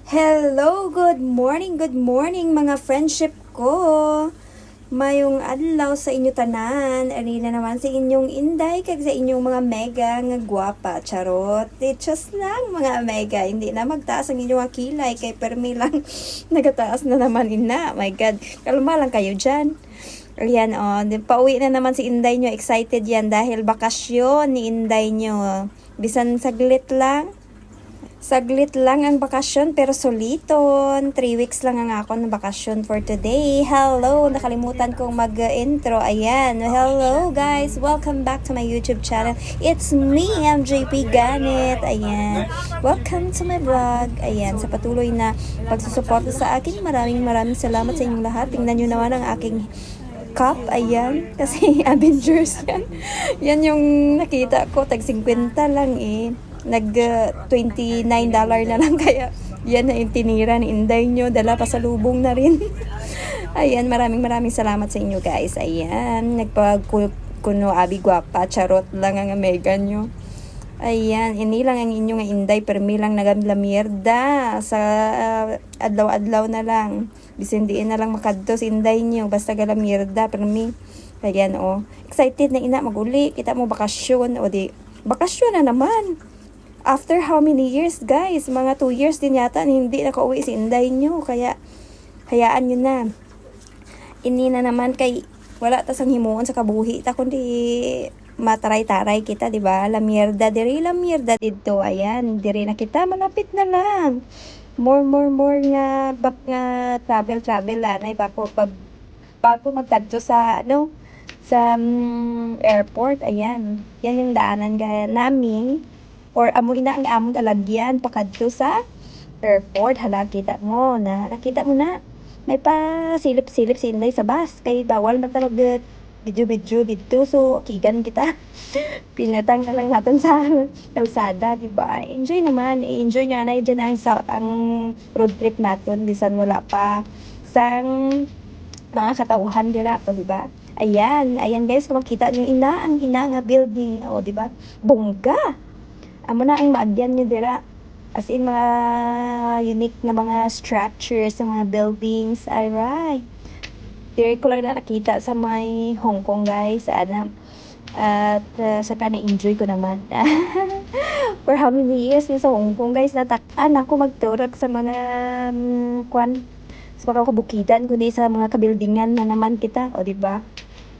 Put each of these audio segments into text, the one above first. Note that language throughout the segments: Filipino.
Hello, good morning mga friendship ko. Mayong adlaw sa inyo tanan, ari na naman sa inyong Inday kag sa inyong mga mega nga gwapa. Charot, just lang mga mega, hindi na magtaas ang inyong kilay kay permi lang nagataas na naman ina. My God, kalma lang kayo dyan. Ayan, pauwi na naman si Inday nyo. Excited yan dahil bakasyon ni Inday nyo. Bisan saglit lang ang bakasyon pero soliton. 3 weeks lang ang ako ng bakasyon for today. Hello, nakalimutan kong mag-intro. Ayan, hello guys. Welcome back to my YouTube channel. It's me, MJP Ganit. Ayan, welcome to my vlog. Ayan, sa patuloy na pagsusuporta sa akin, maraming salamat sa inyong lahat. Tingnan nyo naman ang aking cup, ayan, kasi Avengers yan. Yan yung nakita ko, tag 50 lang eh. Nag $29 na lang, kaya yan na yung tinira ni Inday nyo. Dala pa sa lubong na rin. Ayan, maraming salamat sa inyo guys. Ayan, nagpagkuno abi gwapa, charot lang ang mega nyo. Ayan, ini lang ang inyong Inday, permi lang nagamlamierda sa adlaw-adlaw na lang. Bisin diin na lang makadto si Inday nyo, basta galamierda, permi. Ayan, excited na ina maguli. Kita mo bakasyon, bakasyon na naman. After how many years, guys? Mga 2 years din yata hindi nakauwi si Inday nyo. Kaya, hayaan nyo na. Ini na naman kay, wala tasang himuon sa kabuhi. Ta kundi mataray-taray kita, di ba? Lamierda dito. Ayan, diri na kita. Malapit na lang. More nga, travel. Anay, bago magtadto sa, sa airport. Ayan. Yan yung daanan gaya namin. Or amoy na ang among alagyan pakadto sa airport. Nakita mo na may pa silip-silip si Inday sa bus kay bawal magtalog video dito, so kigan kita. Pinatang na lang natin sa kalsada, di ba? Enjoy naman, enjoy nga na dyan ang road trip natin, bisan wala pa sang mga katauhan dira, di ba? Ayan guys, kung makita nyo ang nga building, di ba? Bongga! Amo na ang maagyan nyo dira. As in, mga unique na mga structures, sa mga buildings. Alright. Diri ko lang na nakita sa may Hong Kong, guys. At sa na-enjoy ko naman. For how many years sa Hong Kong, guys, natakaan ako magturag sa mga sa mga kabukitan, kundi sa mga kabildingan na naman kita. O, diba?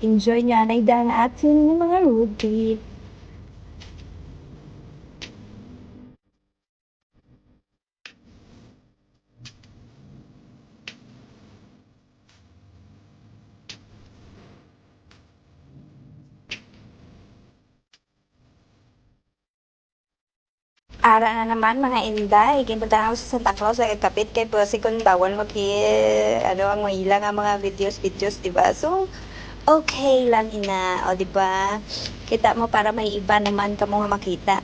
Enjoy niya na ang ating mga road trip. Ara na naman mga Inday, ginpunta ako sa Santa Claus sa kapit kay Pussy kung bawal ang mailang ang mga videos, diba? So, okay lang ina, diba? Kita mo para may iba naman ka mo makita.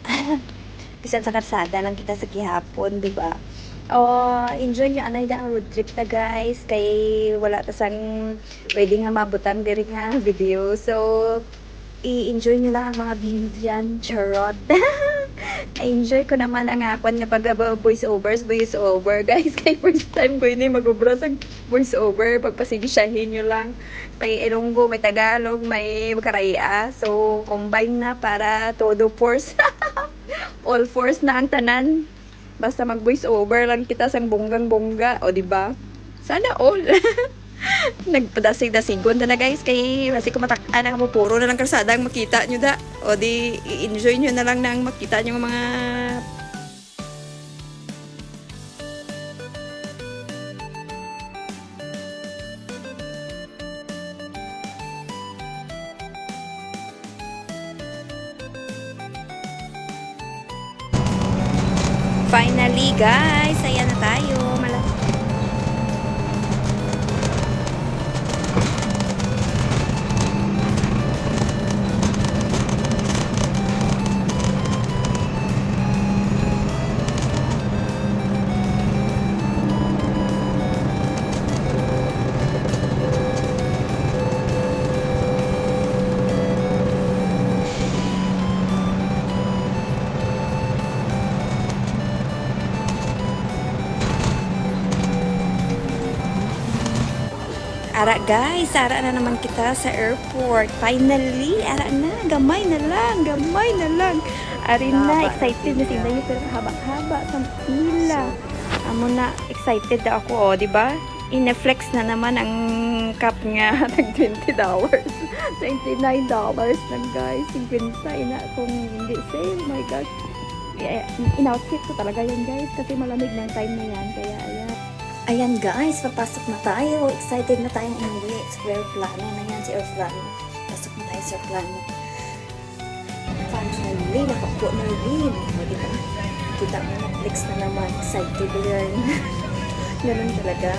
Bisan sa karsada lang kita sa gihapon, diba? Enjoy nyo anay ang road trip na guys, kay wala tasang pwede nga mabutan diri nga video. So, i-enjoy nyo lang ang mga views dyan, charot. Enjoy ko naman ang akon nga voice over guys. Kay first time ko ini mag-ubra sa voice over, pagpasigisyahin nyo lang. May Ilonggo, may Tagalog, may Karaya, so combine na para todo force. All force na ang tanan. Basta mag voice over lang kita sang bonggang-bongga, diba? Sana all. Nagpadasig-dasigon na guys, kay kasi kumatakaan na mo puro na lang kalsada ang makita nyo da, di i-enjoy nyo na lang na ang makita nyo mga finally guys, ayan na tayo. Ara guys, ara na naman kita sa airport. Finally, ara na, gamay na lang. Ari na, excited na sila pero haba-haba sa pila. Amo na, excited na ako, oh, di ba? Ina-flex na naman ang cup nga ng $20. $29 lang guys. 50 ina kung hindi sale. Oh my gosh. In-outfit ko talaga yan guys kasi malamig ng time na yan. Kaya ayan. Ayan guys, papasok na tayo. Excited na tayong umuwi sa aeroplano na yan, si aeroplano. Pasok na tayo sa aeroplano. Finally, nakapo na rin. Diba? Kita mo, Netflix na naman. Excited yan. Ganun talaga.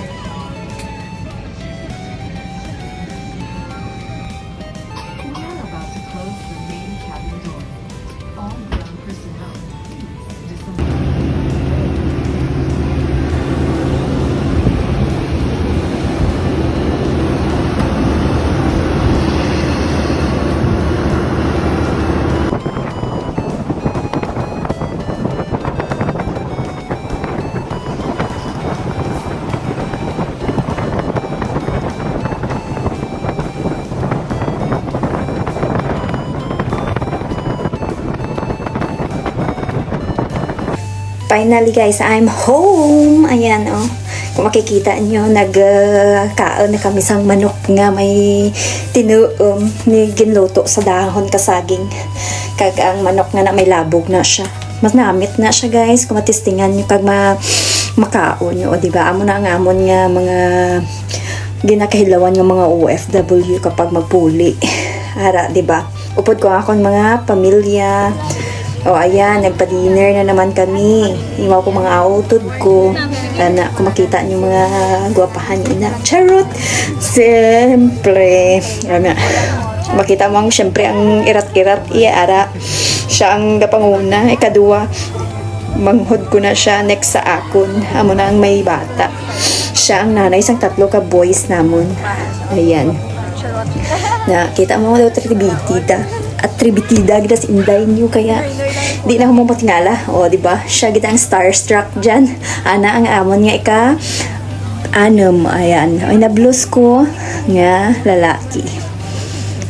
Finally guys, I'm home. Ayan oh. Kung makikita nyo, nagkaon na kami sang manok nga may tinuom ni ginluto sa dahon kasaging. Kag ang manok nga na may labog na siya. Mas namit na siya guys. Kung matistingan nyo kag makaon nyo. O diba? Amo na ang amon nga mga ginakahilawan ng mga OFW kapag magpuli. Ara, diba? Upod ko akong mga pamilya. O ayan, nagpa-dinner na naman kami. Iwaw ko mga autod ko. Ana, kung makita niyo mga gwapahan ina. Charot! Siyempre. Ana, makita mo siyempre ang irat-irat. Ara, siya ang kapanguna. Ikadua, manghod ko na siya next sa akon. Amo na ang may bata. Siya ang nanay isang 3 ka boys namon. Ayan. Nakita mo daw tribitida. At tribitida gida si Inday niyo kaya di na ako matingala. O, diba? Siya gita ang starstruck dyan. Ana ang amon nga ayan. Ay na-blues ko nga lalaki.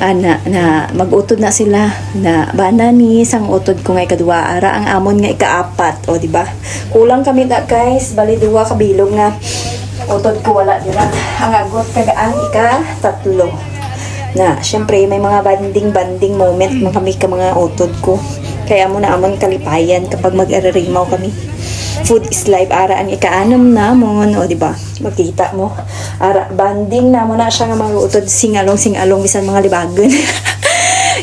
Ana na mag-utod na sila na bana ni sang utod ko nga ikadua ara ang amon nga ika-4. O, diba? Kulang kami na guys. Bali 2 kabilog nga utod ko wala dira. Ang agot kagaan ika-3. Na, syempre, may mga banding moment kami ka mga utod ko. Kaya mo na amon kalipayan kapag mag-ararimaw kami. Food is life, ara ang ika-6 namon. O, diba? Makita mo. Ara, banding namon na siya nga mga utod. Singalong, bisan mga libagon.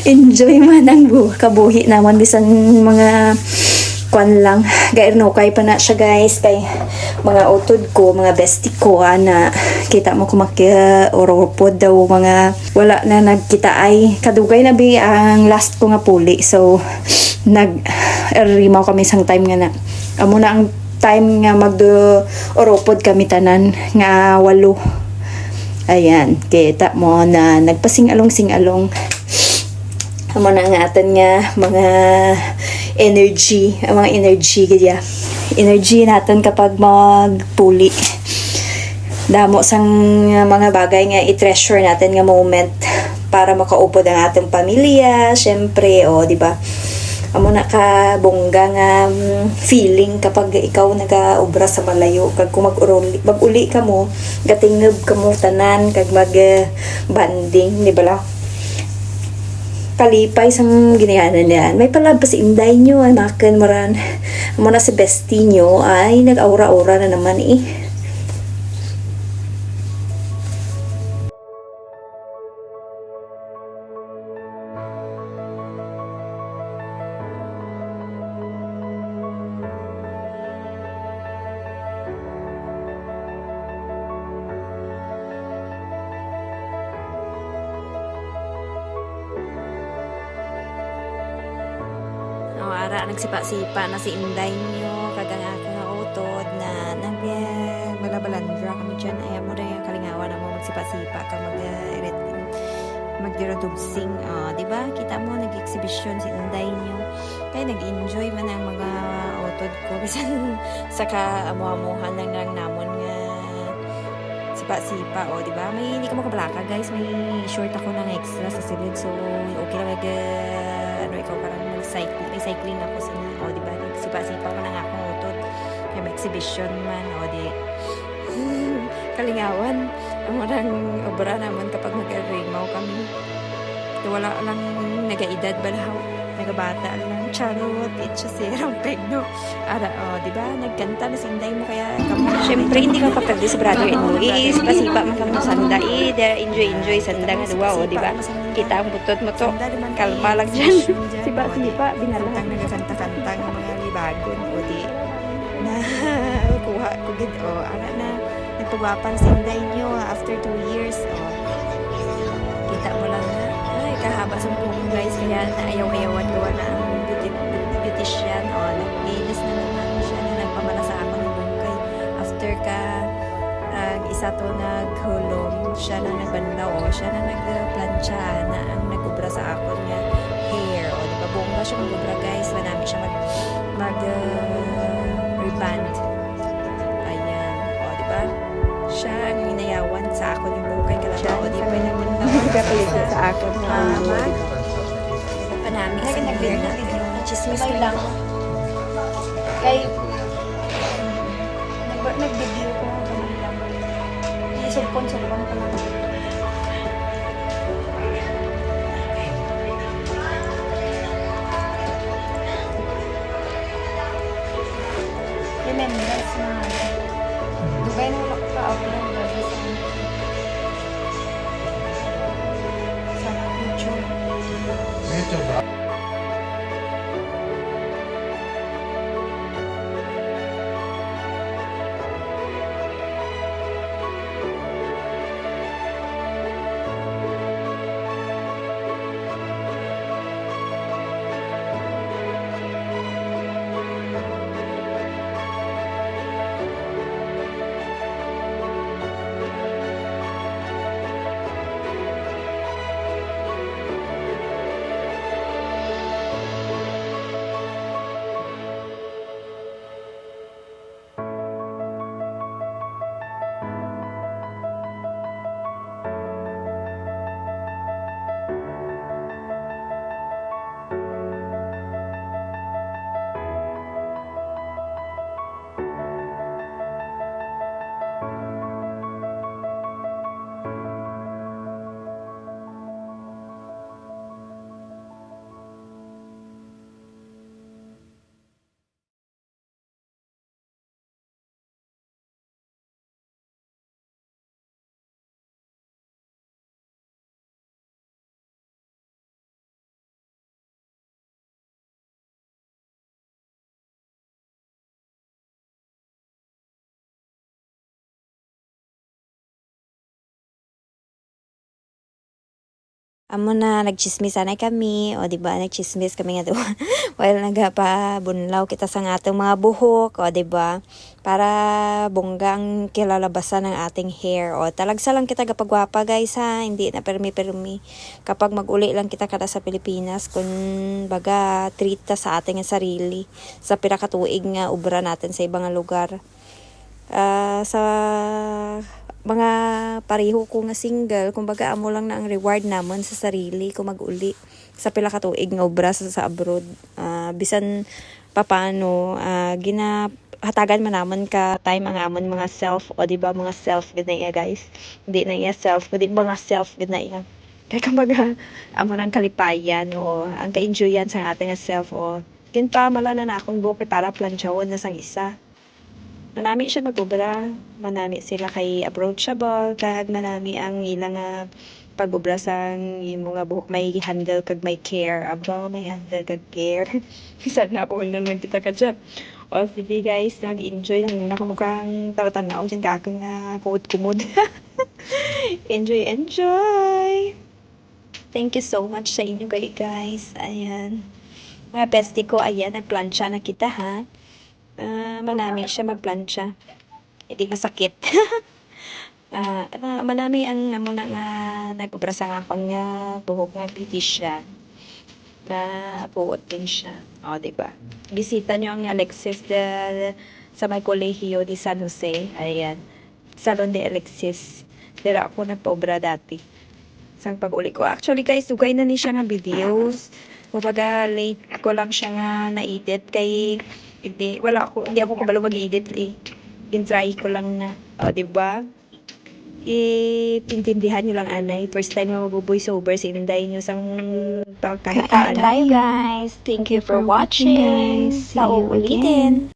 Enjoy man ang kabuhi naman, bisan mga kwan lang. Gairnokay pa na siya guys. Kay mga utod ko, mga bestie ko, ana. Kita mo kumakya oropod daw mga wala na nagkita ay kadugay na bi ang last ko nga puli. So, nag-rimaw kami sang time nga na. Amo na ang time nga mag-oropod kami tanan nga 8. Ayan, kita mo na nagpasing-along. Amo na nga atan nga mga energy natin kapag magpuli. Damo sang mga bagay nga i-treasure natin nga moment para makaupod ang ating pamilya, syempre, o, diba? Amo na ka bongga nga feeling kapag ikaw nagaobra sa malayo kag kung mag-uli ka mo, gatingeb ka mo tanan kag mag-banding, di ba la? Kalipay sang ginayanan yan. May pala pa si Inday nyo ay makan maran. Amo na si bestie nyo ay nag-aura-aura na naman eh. Ara nagsipa-sipa na si Inday nyo kagang ako nga utod na nagbalablandra kami dyan ay mo rin kalingawan na mo magsipa-sipa ka magdiradubsing, diba? Kita mo nag-exhibition si Inday nyo kaya nag-enjoy man ang mga utod ko bisan saka amuamuhan lang namon nga sipa-sipa, o, di ba? May hindi ka makablaka, guys. May short ako ng extra sa silid. So, okay lang ano, ikaw parang mag-cycling. May cycling ako sa o, di ba? Nagsipa-sipa ko ng akong utot. Kaya may exhibition man, o, di. Kalingawan. Ang marang obra naman kapag mag-rimaw kami. Wala lang nagaedad ba na nagabata lang. Charot, it's just sirang pegno. Ara, oh, di ba? Nagkanta na sinday mo kaya kamo. Syempre, hindi ka papagdi si brother and Luis. Pasipa man kamo sanda. Enjoy sanda nga duwa, oh, di ba? Kita ang butot mo to. Kalma lang dyan. Sipa, binalang. Nagkanta-kanta ng mga libagon, o di. Na, kuha ko gid, oh, ara na. Nagpagwapan sinday nyo after 2 years, oh. Kita mo lang na. Ay, kahaba sa buhok, guys. Kaya naayaw-ayawan gawa na ang beautician. O, naglinis na naman siya na nagpamala sa ako ng bungkay. After isa to naghulom, siya na nagbanlaw. O, siya na nagplansya na ang nagubra sa ako nga hair. O, di ba? Bongga siya magubra, guys. Manami siya reband. Ayan. O, di ba? Siya ang hinayawan sa ako ng bungkay. Kaya o, di ba naman nagkapalit sa ako ng ulo. Panami sa hair natin. Chismis lang. Kay nag-video ko lang. Isulpon ko lang. Remembers na Dugay na wala ko ka-upload lagi sa YouTube. Amo na nagchismisan ay kami, o di ba nagchismis kami nga doon. While nagapabunlaw kita sa atong mga buhok, o di ba? Para bonggang kilalabasan ng ating hair. O talagsa lang kita kapagwapa, guys, ha. Hindi na permi-permi. Kapag mag-uli lang kita kada sa Pilipinas, kung baga treat ta sa ating sarili sa pinakatuig nga ubra natin sa ibang lugar. Sa mga pareho ko nga single, kumbaga amo lang na ang reward namon sa sarili kung mag-uli sa pila ka tuig nga obra sa abroad. Bisan papano ginahatagan man namon ka time ang amon mga self, o di ba mga self gid na iya, guys. Hindi na iya self, kundi mga self gid na iya. Kaya kumbaga amo nang kalipayan o ang ka-enjoyan sa ating self, o kinpa malana na akong buhok para planchawon na sang isa. Manami siya mag-ubra, manami sila kay approachable, kag manami ang ilang pag-ubra sa mga buhok may handle kag may care. Aba, may handle kag care. Sana po na lang kita ka dyan. O sige, guys, nag-enjoy lang nakamukhang tawag-tanaw dyan kakang kumud-kumud. Enjoy! Thank you so much sa inyo guys. Ayan. Mga bestie ko, ayan, nagplansya na kita, ha. Manami siya magplansya. Hindi masakit. Manami ang muna nga nag-ubra sa akong nga buhok nga beautician. Buot din siya. O, diba? Bisita nyo ang Alexis sa may kolehiyo di San Jose. Ayan. Salon de Alexis. Dira ako nagpaobra dati. Sang pag-uli ko. Actually guys, dugay na ni siya nga videos. Kumbaga late ko lang siya nga na-edit kay hindi ako kabalo mag-edit eh. Intry ko lang na, di ba? Intindihan nyo lang anay. First time na mag-voice over, sinunday nyo sang kahit Kain paano. tayo guys. Thank you for watching. See you Sa uulitin.